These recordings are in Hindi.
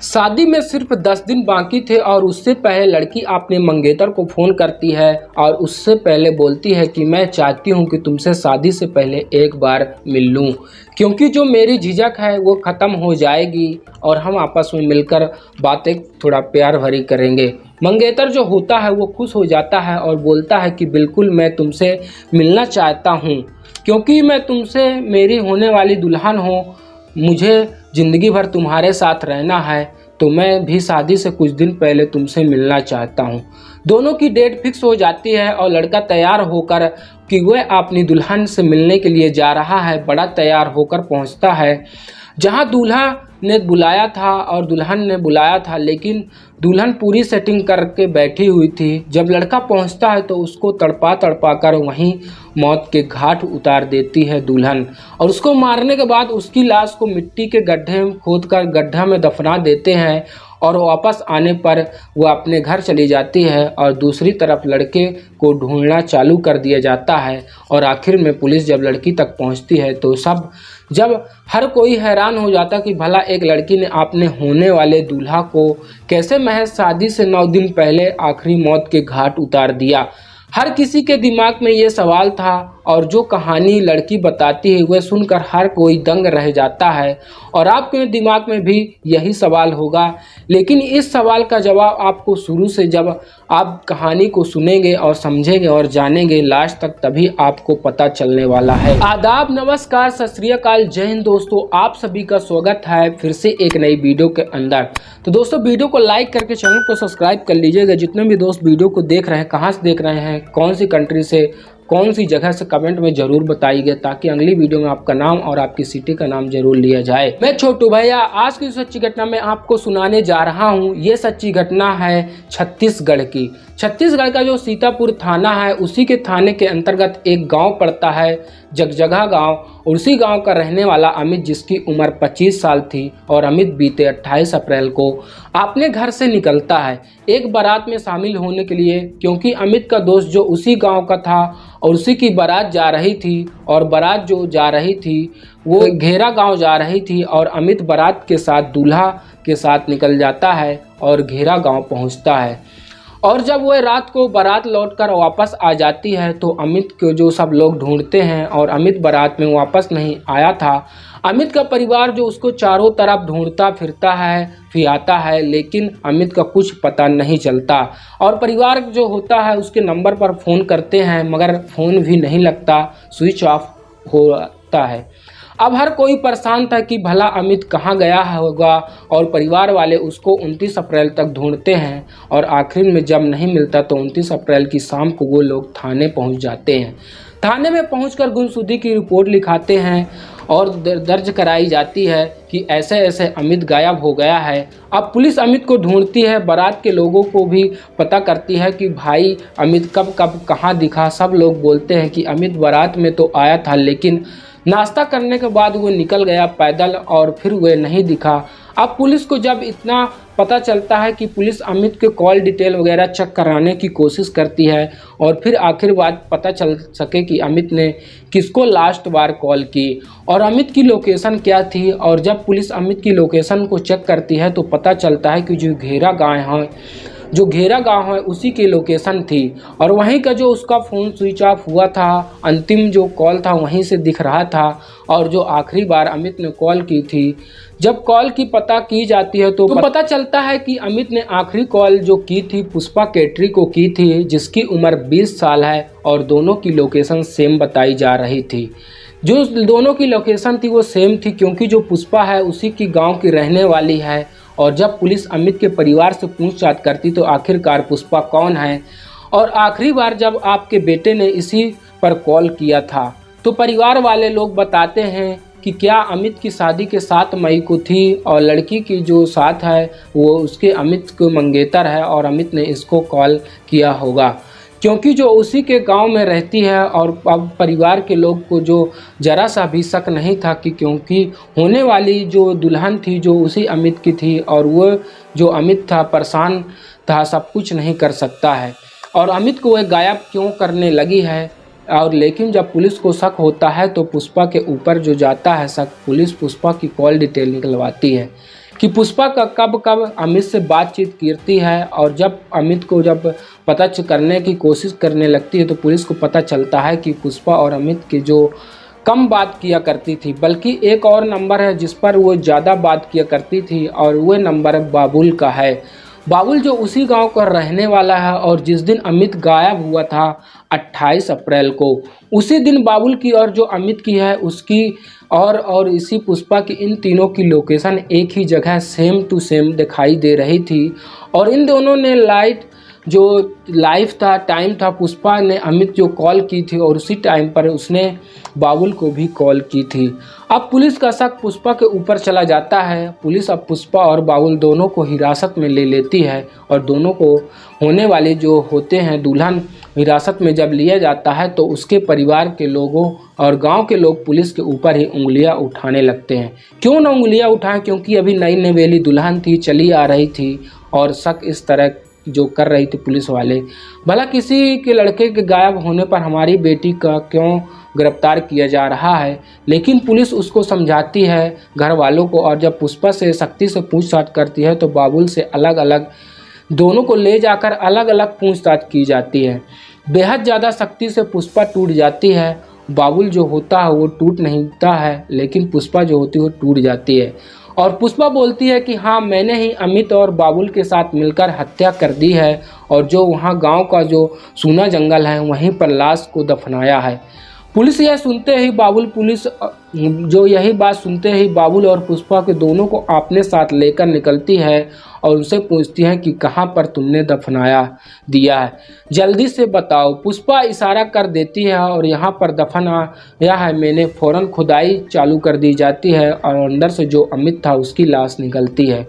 शादी में सिर्फ 10 दिन बाकी थे और उससे पहले लड़की अपने मंगेतर को फ़ोन करती है और उससे पहले बोलती है कि मैं चाहती हूं कि तुमसे शादी से पहले एक बार मिल लूं, क्योंकि जो मेरी झिझक है वो ख़त्म हो जाएगी और हम आपस में मिलकर बातें थोड़ा प्यार भरी करेंगे। मंगेतर जो होता है वो खुश हो जाता है और बोलता है कि बिल्कुल मैं तुमसे मिलना चाहता हूँ, क्योंकि मैं तुमसे मेरी होने वाली दुल्हन हूँ, मुझे ज़िंदगी भर तुम्हारे साथ रहना है, तो मैं भी शादी से कुछ दिन पहले तुमसे मिलना चाहता हूँ। दोनों की डेट फिक्स हो जाती है और लड़का तैयार होकर कि वह अपनी दुल्हन से मिलने के लिए जा रहा है, बड़ा तैयार होकर पहुँचता है जहाँ दूल्हा ने बुलाया था और दुल्हन ने बुलाया था, लेकिन दुल्हन पूरी सेटिंग करके बैठी हुई थी। जब लड़का पहुंचता है तो उसको तड़पा तड़पा कर वहीं मौत के घाट उतार देती है दुल्हन, और उसको मारने के बाद उसकी लाश को मिट्टी के गड्ढे में खोदकर गड्ढा में दफना देते हैं और वापस आने पर वह अपने घर चली जाती है और दूसरी तरफ लड़के को ढूंढना चालू कर दिया जाता है। और आखिर में पुलिस जब लड़की तक पहुंचती है तो जब हर कोई हैरान हो जाता कि भला एक लड़की ने अपने होने वाले दूल्हा को कैसे महज शादी से 9 दिन पहले आखिरी मौत के घाट उतार दिया। हर किसी के दिमाग में ये सवाल था और जो कहानी लड़की बताती है वह सुनकर हर कोई दंग रह जाता है और आपके दिमाग में भी यही सवाल होगा, लेकिन इस सवाल का जवाब आपको शुरू से जब आप कहानी को सुनेंगे और समझेंगे और जानेंगे लास्ट तक, तभी आपको पता चलने वाला है। आदाब, नमस्कार, सत श्री अकाल, जय हिंद दोस्तों, आप सभी का स्वागत है फिर से एक नई वीडियो के अंदर। तो दोस्तों वीडियो को लाइक करके चैनल को सब्सक्राइब कर लीजिएगा। जितने भी दोस्त वीडियो को देख रहे हैं, कहाँ से देख रहे हैं, कौन सी कंट्री से, कौन सी जगह से, कमेंट में जरूर बताइएगा ताकि अगली वीडियो में आपका नाम और आपकी सिटी का नाम जरूर लिया जाए। मैं छोटू भैया आज की सच्ची घटना में आपको सुनाने जा रहा हूं। ये सच्ची घटना है छत्तीसगढ़ की। छत्तीसगढ़ का जो सीतापुर थाना है उसी के थाने के अंतर्गत एक गांव पड़ता है, जगजगा गांव। और उसी गांव का रहने वाला अमित, जिसकी उम्र 25 साल थी, और अमित बीते 28 अप्रैल को अपने घर से निकलता है एक बारात में शामिल होने के लिए, क्योंकि अमित का दोस्त जो उसी गांव का था और उसी की बारात जा रही थी, और बारात जो जा रही थी वो घेरा गांव जा रही थी, और अमित बारात के साथ दूल्हा के साथ निकल जाता है और घेरा गांव पहुंचता है। और जब वह रात को बारात लौटकर वापस आ जाती है तो अमित को जो सब लोग ढूंढते हैं, और अमित बारात में वापस नहीं आया था। अमित का परिवार जो उसको चारों तरफ ढूंढता फिरता है, फिराता है, लेकिन अमित का कुछ पता नहीं चलता। और परिवार जो होता है उसके नंबर पर फ़ोन करते हैं मगर फ़ोन भी नहीं लगता, स्विच ऑफ होता है। अब हर कोई परेशान था कि भला अमित कहाँ गया होगा, और परिवार वाले उसको 29 अप्रैल तक ढूंढते हैं और आखिर में जब नहीं मिलता तो 29 अप्रैल की शाम को वो लोग थाने पहुंच जाते हैं। थाने में पहुंचकर गुमशुदगी की रिपोर्ट लिखाते हैं और दर्ज कराई जाती है कि ऐसे ऐसे अमित गायब हो गया है। अब पुलिस अमित को ढूंढती है, बारात के लोगों को भी पता करती है कि भाई अमित कब कब कहाँ दिखा। सब लोग बोलते हैं कि अमित बारात में तो आया था, लेकिन नाश्ता करने के बाद वो निकल गया पैदल और फिर वह नहीं दिखा। अब पुलिस को जब इतना पता चलता है कि पुलिस अमित के कॉल डिटेल वगैरह चेक कराने की कोशिश करती है और फिर आखिर बात पता चल सके कि अमित ने किसको लास्ट बार कॉल की और अमित की लोकेशन क्या थी। और जब पुलिस अमित की लोकेशन को चेक करती है तो पता चलता है कि जो घेरा गांव है उसी की लोकेशन थी, और वहीं का जो उसका फ़ोन स्विच ऑफ हुआ था, अंतिम जो कॉल था वहीं से दिख रहा था। और जो आखिरी बार अमित ने कॉल की थी, जब कॉल की पता की जाती है तो पता चलता है कि अमित ने आखिरी कॉल जो की थी पुष्पा केटरी को की थी, जिसकी उम्र 20 साल है, और दोनों की लोकेशन सेम बताई जा रही थी। जो दोनों की लोकेशन थी वो सेम थी, क्योंकि जो पुष्पा है उसी की गाँव की रहने वाली है। और जब पुलिस अमित के परिवार से पूछताछ करती तो आखिरकार पुष्पा कौन है, और आखिरी बार जब आपके बेटे ने इसी पर कॉल किया था, तो परिवार वाले लोग बताते हैं कि क्या अमित की शादी के 7 मई को थी, और लड़की की जो साथ है वो उसके अमित को मंगेतर है, और अमित ने इसको कॉल किया होगा क्योंकि जो उसी के गांव में रहती है। और अब परिवार के लोग को जो ज़रा सा भी शक नहीं था कि क्योंकि होने वाली जो दुल्हन थी जो उसी अमित की थी, और वो जो अमित था परेशान था, सब कुछ नहीं कर सकता है, और अमित को वह गायब क्यों करने लगी है। और लेकिन जब पुलिस को शक होता है तो पुष्पा के ऊपर जो जाता है शक, पुलिस पुष्पा की कॉल डिटेल निकलवाती है कि पुष्पा का कब कब अमित से बातचीत करती है, और जब अमित को जब पता करने की कोशिश करने लगती है तो पुलिस को पता चलता है कि पुष्पा और अमित की जो कम बात किया करती थी, बल्कि एक और नंबर है जिस पर वो ज़्यादा बात किया करती थी, और वह नंबर बाबुल का है। बाबुल जो उसी गांव का रहने वाला है और जिस दिन अमित गायब हुआ था 28 अप्रैल को, उसी दिन बाबुल की और जो अमित की है उसकी और इसी पुष्पा की, इन तीनों की लोकेशन एक ही जगह सेम टू सेम दिखाई दे रही थी। और इन दोनों ने जो लाइफ था, टाइम था, पुष्पा ने अमित जो कॉल की थी और उसी टाइम पर उसने बाबुल को भी कॉल की थी। अब पुलिस का शक पुष्पा के ऊपर चला जाता है। पुलिस अब पुष्पा और बाबुल दोनों को हिरासत में ले लेती है, और दोनों को होने वाले जो होते हैं दुल्हन हिरासत में जब लिया जाता है तो उसके परिवार के लोगों और गांव के लोग पुलिस के ऊपर ही उंगलियां उठाने लगते हैं। क्यों ना उंगलियां उठाएं, क्योंकि अभी नई नवेली दुल्हन थी, चली आ रही थी, और शक इस तरह जो कर रही थी पुलिस वाले, भला किसी के लड़के के गायब होने पर हमारी बेटी का क्यों गिरफ्तार किया जा रहा है। लेकिन पुलिस उसको समझाती है घर वालों को, और जब पुष्पा से सख्ती से पूछताछ करती है तो बाबुल से अलग अलग दोनों को ले जाकर अलग अलग पूछताछ की जाती है। बेहद ज़्यादा सख्ती से पुष्पा टूट जाती है। बाबुल जो होता है वो टूट नहीं होता है, लेकिन पुष्पा जो होती है वो टूट जाती है, और पुष्पा बोलती है कि हाँ, मैंने ही अमित और बाबुल के साथ मिलकर हत्या कर दी है, और जो वहाँ गांव का जो सूना जंगल है वहीं पर लाश को दफनाया है। पुलिस यह सुनते ही यही बात सुनते ही बाबुल और पुष्पा के दोनों को अपने साथ लेकर निकलती है और उनसे पूछती है कि कहाँ पर तुमने दफनाया दिया है, जल्दी से बताओ। पुष्पा इशारा कर देती है और यहाँ पर दफनाया है मैंने। फ़ौरन खुदाई चालू कर दी जाती है और अंदर से जो अमित था उसकी लाश निकलती है।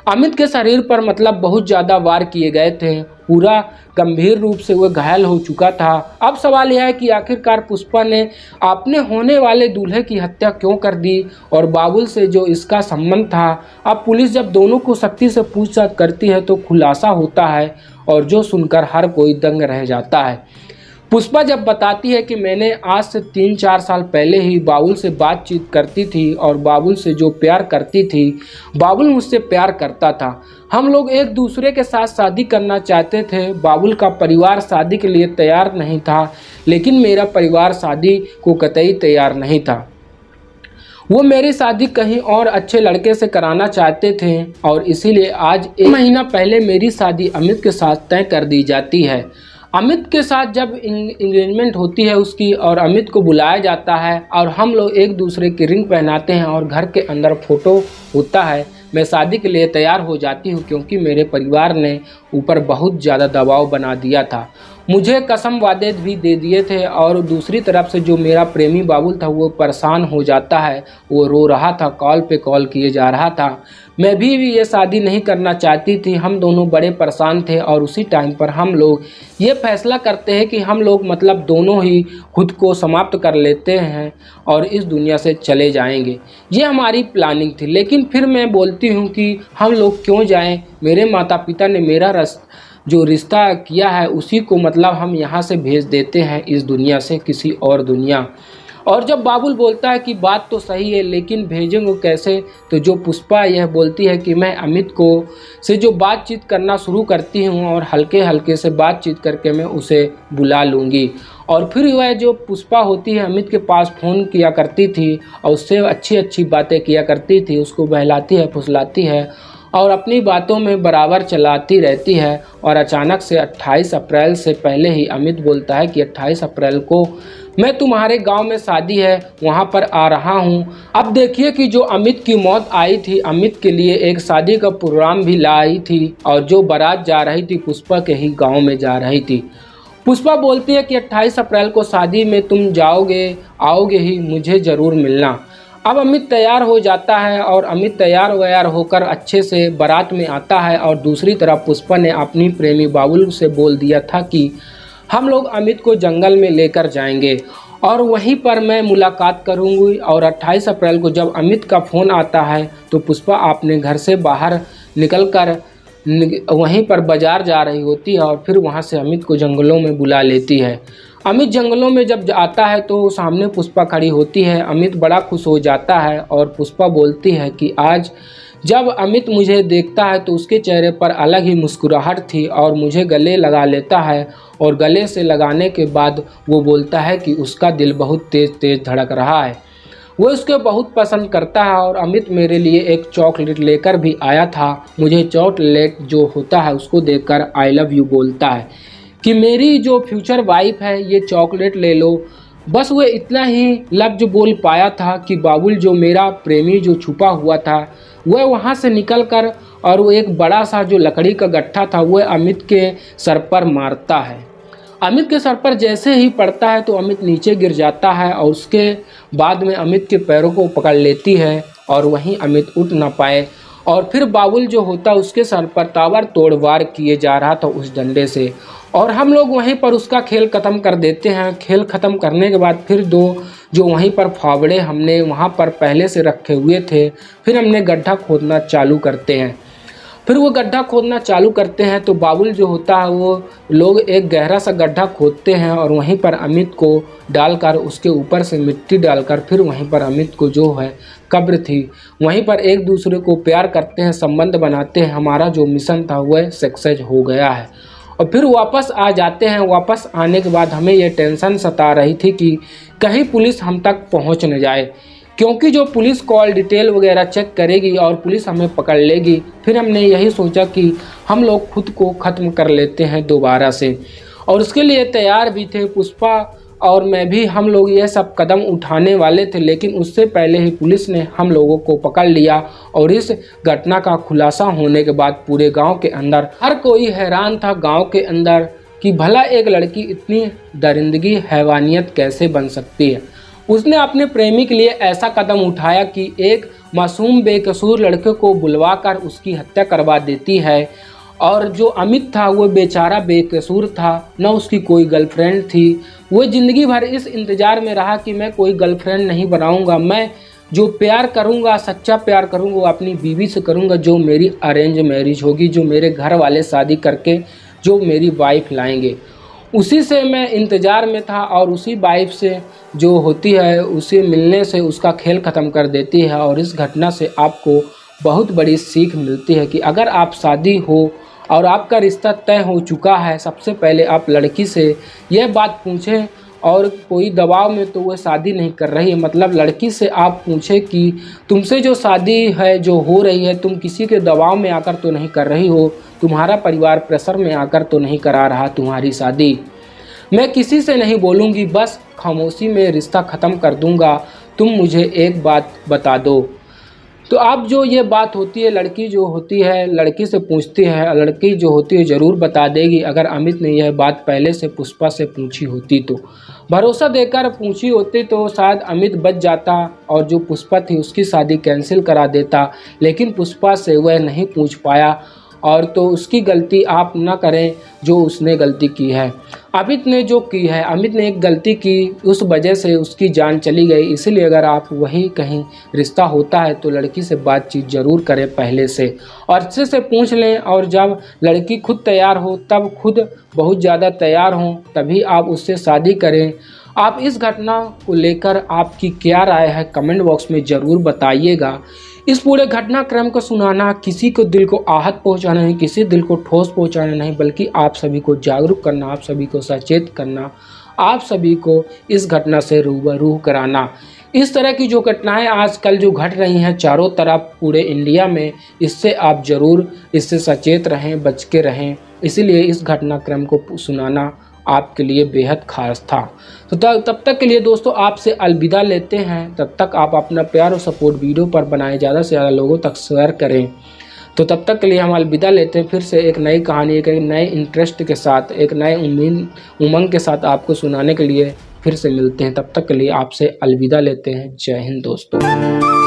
अमित के शरीर पर मतलब बहुत ज़्यादा वार किए गए थे, पूरा गंभीर रूप से वह घायल हो चुका था। अब सवाल यह है कि आखिरकार पुष्पा ने अपने होने वाले दूल्हे की हत्या क्यों कर दी, और बाबुल से जो इसका संबंध था। अब पुलिस जब दोनों को सख्ती से पूछताछ करती है तो खुलासा होता है, और जो सुनकर हर कोई दंग रह जाता है। पुष्पा जब बताती है कि मैंने आज से 3-4 साल पहले ही बाबुल से बातचीत करती थी और बाबुल से जो प्यार करती थी, बाबुल मुझसे प्यार करता था, हम लोग एक दूसरे के साथ शादी करना चाहते थे। बाबुल का परिवार शादी के लिए तैयार नहीं था, लेकिन मेरा परिवार शादी को कतई तैयार नहीं था। वो मेरी शादी कहीं और अच्छे लड़के से कराना चाहते थे, और इसीलिए आज 1 महीना पहले मेरी शादी अमित के साथ तय कर दी जाती है। अमित के साथ जब इंगेजमेंट होती है उसकी, और अमित को बुलाया जाता है और हम लोग एक दूसरे की रिंग पहनाते हैं और घर के अंदर फोटो होता है, मैं शादी के लिए तैयार हो जाती हूँ, क्योंकि मेरे परिवार ने ऊपर बहुत ज़्यादा दबाव बना दिया था। मुझे कसम वादे भी दे दिए थे, और दूसरी तरफ से जो मेरा प्रेमी बाबुल था वो परेशान हो जाता है, वो रो रहा था, कॉल पे कॉल किए जा रहा था। मैं भी ये शादी नहीं करना चाहती थी, हम दोनों बड़े परेशान थे, और उसी टाइम पर हम लोग ये फैसला करते हैं कि हम लोग मतलब दोनों ही खुद को समाप्त कर लेते हैं और इस दुनिया से चले जाएंगे। ये हमारी प्लानिंग थी। लेकिन फिर मैं बोलती हूँ कि हम लोग क्यों जाएं, मेरे माता पिता ने मेरा जो रिश्ता किया है उसी को मतलब हम यहाँ से भेज देते हैं इस दुनिया से किसी और दुनिया। और जब बाबुल बोलता है कि बात तो सही है, लेकिन भेजेंगे कैसे, तो जो पुष्पा यह बोलती है कि मैं अमित को से जो बातचीत करना शुरू करती हूँ और हल्के हल्के से बातचीत करके मैं उसे बुला लूँगी। और फिर वह जो पुष्पा होती है अमित के पास फ़ोन किया करती थी और उससे अच्छी अच्छी बातें किया करती थी, उसको बहलाती है, फुसलाती है और अपनी बातों में बराबर चलाती रहती है। और अचानक से 28 अप्रैल से पहले ही अमित बोलता है कि 28 अप्रैल को मैं तुम्हारे गांव में शादी है वहां पर आ रहा हूं। अब देखिए कि जो अमित की मौत आई थी, अमित के लिए एक शादी का प्रोग्राम भी लाई थी, और जो बारात जा रही थी पुष्पा के ही गांव में जा रही थी। पुष्पा बोलती है कि 28 अप्रैल को शादी में तुम आओगे ही, मुझे ज़रूर मिलना। अब अमित तैयार हो जाता है और अमित तैयार व्यार होकर अच्छे से बारात में आता है। और दूसरी तरफ पुष्पा ने अपनी प्रेमी बाबुल से बोल दिया था कि हम लोग अमित को जंगल में लेकर जाएंगे और वहीं पर मैं मुलाकात करूंगी। और 28 अप्रैल को जब अमित का फ़ोन आता है तो पुष्पा अपने घर से बाहर निकलकर वहीं पर बाज़ार जा रही होती है और फिर वहां से अमित को जंगलों में बुला लेती है। अमित जंगलों में जब आता है तो सामने पुष्पा खड़ी होती है। अमित बड़ा खुश हो जाता है और पुष्पा बोलती है कि आज जब अमित मुझे देखता है तो उसके चेहरे पर अलग ही मुस्कुराहट थी और मुझे गले लगा लेता है और गले से लगाने के बाद वो बोलता है कि उसका दिल बहुत तेज़ तेज़ धड़क रहा है, वो उसको बहुत पसंद करता है। और अमित मेरे लिए एक चॉकलेट लेकर भी आया था। मुझे चॉकलेट जो होता है उसको देखकर आई लव यू बोलता है कि मेरी जो फ्यूचर वाइफ है ये चॉकलेट ले लो। बस वो इतना ही लफ्ज बोल पाया था कि बाबुल जो मेरा प्रेमी जो छुपा हुआ था वह वहाँ से निकल कर और वो एक बड़ा सा जो लकड़ी का गट्ठा था वह अमित के सर पर मारता है। अमित के सर पर जैसे ही पड़ता है तो अमित नीचे गिर जाता है और उसके बाद में अमित के पैरों को पकड़ लेती है और वहीं अमित उठ ना पाए। और फिर बाबुल जो होता उसके सर पर ताबड़तोड़ वार किए जा रहा था उस डंडे से, और हम लोग वहीं पर उसका खेल ख़त्म कर देते हैं। खेल ख़त्म करने के बाद फिर दो जो वहीं पर फावड़े हमने वहाँ पर पहले से रखे हुए थे, फिर हमने गड्ढा खोदना चालू करते हैं। फिर वो गड्ढा खोदना चालू करते हैं तो बाबुल जो होता है वो लोग एक गहरा सा गड्ढा खोदते हैं और वहीं पर अमित को डालकर उसके ऊपर से मिट्टी डालकर फिर वहीं पर अमित को जो है कब्र थी वहीं पर एक दूसरे को प्यार करते हैं, संबंध बनाते हैं। हमारा जो मिशन था वह सक्सेस हो गया है और फिर वापस आ जाते हैं। वापस आने के बाद हमें ये टेंशन सता रही थी कि कहीं पुलिस हम तक पहुंच न जाए, क्योंकि जो पुलिस कॉल डिटेल वगैरह चेक करेगी और पुलिस हमें पकड़ लेगी। फिर हमने यही सोचा कि हम लोग खुद को ख़त्म कर लेते हैं दोबारा से, और उसके लिए तैयार भी थे पुष्पा और मैं भी। हम लोग ये सब कदम उठाने वाले थे, लेकिन उससे पहले ही पुलिस ने हम लोगों को पकड़ लिया। और इस घटना का खुलासा होने के बाद पूरे गांव के अंदर हर कोई हैरान था गांव के अंदर कि भला एक लड़की इतनी दरिंदगी हैवानियत कैसे बन सकती है। उसने अपने प्रेमी के लिए ऐसा कदम उठाया कि एक मासूम बेकसूर लड़के को बुलवाकर उसकी हत्या करवा देती है। और जो अमित था वो बेचारा बेकसूर था, न उसकी कोई गर्लफ्रेंड थी। वो ज़िंदगी भर इस इंतज़ार में रहा कि मैं कोई गर्लफ्रेंड नहीं बनाऊंगा, मैं जो प्यार करूंगा सच्चा प्यार करूंगा वो अपनी बीवी से करूंगा, जो मेरी अरेंज मैरिज होगी, जो मेरे घर वाले शादी करके जो मेरी वाइफ लाएंगे। उसी से मैं इंतज़ार में था और उसी वाइफ से जो होती है उसे मिलने से उसका खेल ख़त्म कर देती है। और इस घटना से आपको बहुत बड़ी सीख मिलती है कि अगर आप शादी हो और आपका रिश्ता तय हो चुका है, सबसे पहले आप लड़की से यह बात पूछें। और कोई दबाव में तो वह शादी नहीं कर रही है, मतलब लड़की से आप पूछें कि तुमसे जो शादी है जो हो रही है तुम किसी के दबाव में आकर तो नहीं कर रही हो, तुम्हारा परिवार प्रेशर में आकर तो नहीं करा रहा तुम्हारी शादी। मैं किसी से नहीं बोलूँगी, बस खामोशी में रिश्ता ख़त्म कर दूँगा, तुम मुझे एक बात बता दो। तो आप जो ये बात होती है लड़की जो होती है लड़की से पूछती है, लड़की जो होती है ज़रूर बता देगी। अगर अमित ने यह बात पहले से पुष्पा से पूछी होती तो भरोसा देकर पूछी होती तो शायद अमित बच जाता और जो पुष्पा थी उसकी शादी कैंसिल करा देता, लेकिन पुष्पा से वह नहीं पूछ पाया। और तो उसकी गलती आप ना करें जो उसने गलती की है। अमित ने जो की है, अमित ने एक गलती की, उस वजह से उसकी जान चली गई। इसलिए अगर आप वही कहीं रिश्ता होता है तो लड़की से बातचीत ज़रूर करें पहले से और अच्छे से पूछ लें। और जब लड़की खुद तैयार हो, तब खुद बहुत ज़्यादा तैयार हों, तभी आप उससे शादी करें। आप इस घटना को लेकर आपकी क्या राय है कमेंट बॉक्स में ज़रूर बताइएगा। इस पूरे घटनाक्रम को सुनाना किसी को दिल को आहत पहुंचाना नहीं, किसी दिल को ठोस पहुंचाना नहीं, बल्कि आप सभी को जागरूक करना, आप सभी को सचेत करना, आप सभी को इस घटना से रूबरू कराना। इस तरह की जो घटनाएं आजकल जो घट रही हैं चारों तरफ पूरे इंडिया में, इससे आप ज़रूर इससे सचेत रहें, बच के रहें। इसीलिए इस घटनाक्रम को सुनाना आपके लिए बेहद खास था। तो तब तक के लिए दोस्तों आपसे अलविदा लेते हैं। तब तक आप अपना प्यार और सपोर्ट वीडियो पर बनाएं, ज़्यादा से ज़्यादा लोगों तक शेयर करें। तो तब तक के लिए हम अलविदा लेते हैं, फिर से एक नई कहानी, एक नए इंटरेस्ट के साथ, एक नए उमंग के साथ आपको सुनाने के लिए फिर से मिलते हैं। तब तक के लिए आपसे अलविदा लेते हैं। जय हिंद दोस्तों।